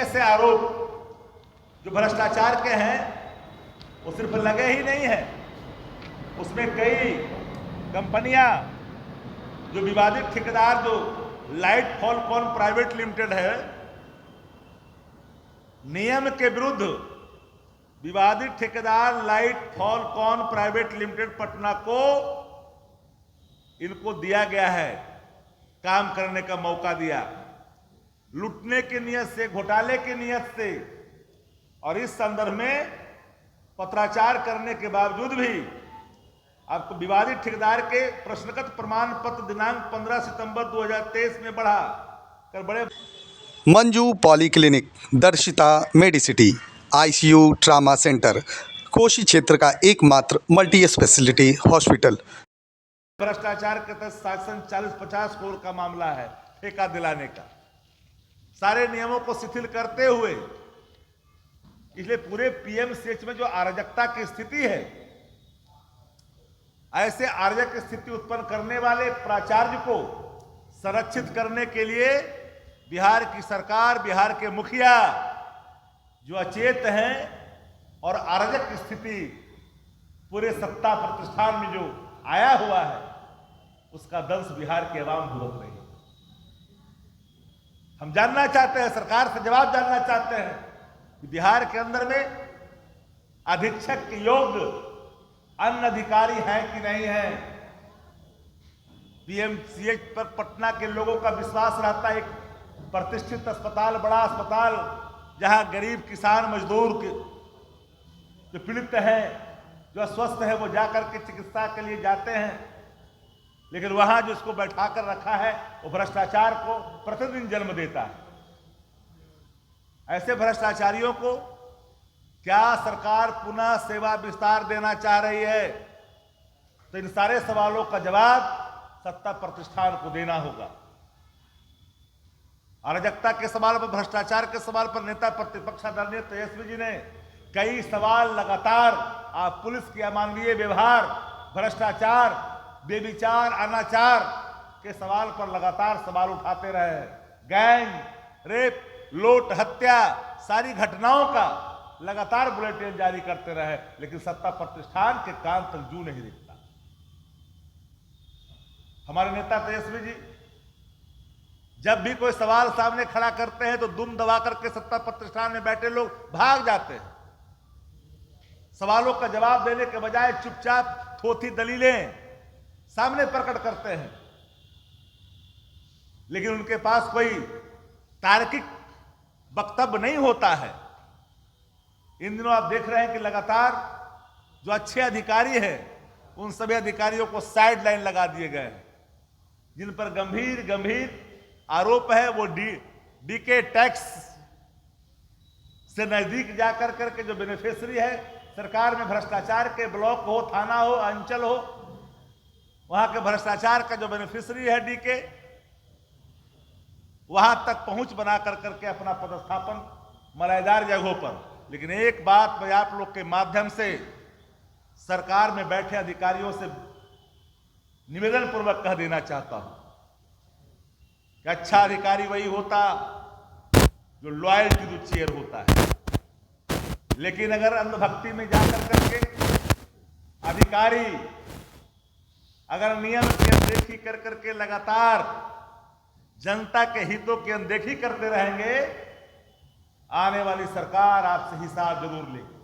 ऐसे आरोप जो भ्रष्टाचार के हैं वो सिर्फ लगे ही नहीं है, उसमें कई कंपनियां, जो विवादित ठेकेदार जो लाइट फॉलकॉन प्राइवेट लिमिटेड है, नियम के विरुद्ध विवादित ठेकेदार light Falcon private limited Patna को इनको दिया गया है, काम करने का मौका दिया, लूटने की नियत से, घोटाले की नियत से। और इस संदर्भ में पत्राचार करने के बावजूद भी आपको विवादित ठेकेदार के प्रश्नगत प्रमाण पत्र दिनांक 15 सितंबर 2023 में बढ़ा कर बड़े Manju polyclinic, Darshita medicity, ICU trauma centre, Koshi क्षेत्र का एकमात्र मल्टी स्पेशलिटी हॉस्पिटल। भ्रष्टाचार के तहत शासन 40-50 करोड़ का मामला है ठेका दिलाने का, सारे नियमों को शिथिल करते हुए। इसलिए पूरे पीएमसीएच में जो अराजकता की स्थिति है, ऐसे अराजक स्थिति उत्पन्न करने वाले प्राचार्य को संरक्षित करने के लिए बिहार की सरकार, बिहार के मुखिया जो अचेत हैं और अराजक स्थिति पूरे सत्ता प्रतिष्ठान में जो आया हुआ है, उसका दंश बिहार की आवाम भुगत रही है। हम जानना चाहते हैं, सरकार से जवाब जानना चाहते हैं कि बिहार के अंदर में अधीक्षक के योग्य अन्य अधिकारी हैं कि नहीं है। पीएमसीएच पर पटना के लोगों का विश्वास रहता है, एक प्रतिष्ठित अस्पताल, बड़ा अस्पताल, जहां गरीब किसान मजदूर के जो पीड़ित हैं, जो अस्वस्थ है, वो जाकर के चिकित्सा के लिए जाते हैं। लेकिन वहां जो इसको बैठा कर रखा है वो भ्रष्टाचार को प्रतिदिन जन्म देता है। ऐसे भ्रष्टाचारियों को क्या सरकार पुनः सेवा विस्तार देना चाह रही है? तो इन सारे सवालों का जवाब सत्ता प्रतिष्ठान को देना होगा। अराजकता के सवाल पर, भ्रष्टाचार के सवाल पर नेता प्रतिपक्ष आदरणीय तेजस्वी जी ने कई सवाल लगातार, आप पुलिस की अमानवीय व्यवहार, भ्रष्टाचार, बेविचार, अनाचार के सवाल पर लगातार सवाल उठाते रहे। गैंग रेप, लूट, हत्या, सारी घटनाओं का लगातार बुलेटिन जारी करते रहे, लेकिन सत्ता प्रतिष्ठान के कान तक जू नहीं दिखता। हमारे नेता तेजस्वी जी जब भी कोई सवाल सामने खड़ा करते हैं तो दुम दबा करके सत्ता प्रतिष्ठान में बैठे लोग भाग जाते हैं। सवालों का जवाब देने के बजाय चुपचाप थोथी दलीलें सामने प्रकट करते हैं, लेकिन उनके पास कोई तार्किक वक्तव्य नहीं होता है। इन दिनों आप देख रहे हैं कि लगातार जो अच्छे अधिकारी हैं, उन सभी अधिकारियों को साइड लाइन लगा दिए गए हैं। जिन पर गंभीर गंभीर आरोप है, वो डीके टैक्स से नजदीक जाकर करके जो बेनिफिशियरी है सरकार में, भ्रष्टाचार के ब्लॉक हो, थाना हो, अंचल हो, वहां के भ्रष्टाचार का जो बेनिफिशियरी है डीके, वहां तक पहुंच बना कर करके अपना पदस्थापन मलायदार जगहों पर। लेकिन एक बात मैं आप लोग के माध्यम से सरकार में बैठे अधिकारियों से निवेदन पूर्वक कह देना चाहता हूं कि अच्छा अधिकारी वही होता जो लॉयल्टी टू चेयर होता है। लेकिन अगर अंधभक्ति में जाकर करके अधिकारी अगर नियम की अनदेखी कर करके लगातार जनता के हितों की अनदेखी करते रहेंगे, आने वाली सरकार आपसे हिसाब जरूर लेगी।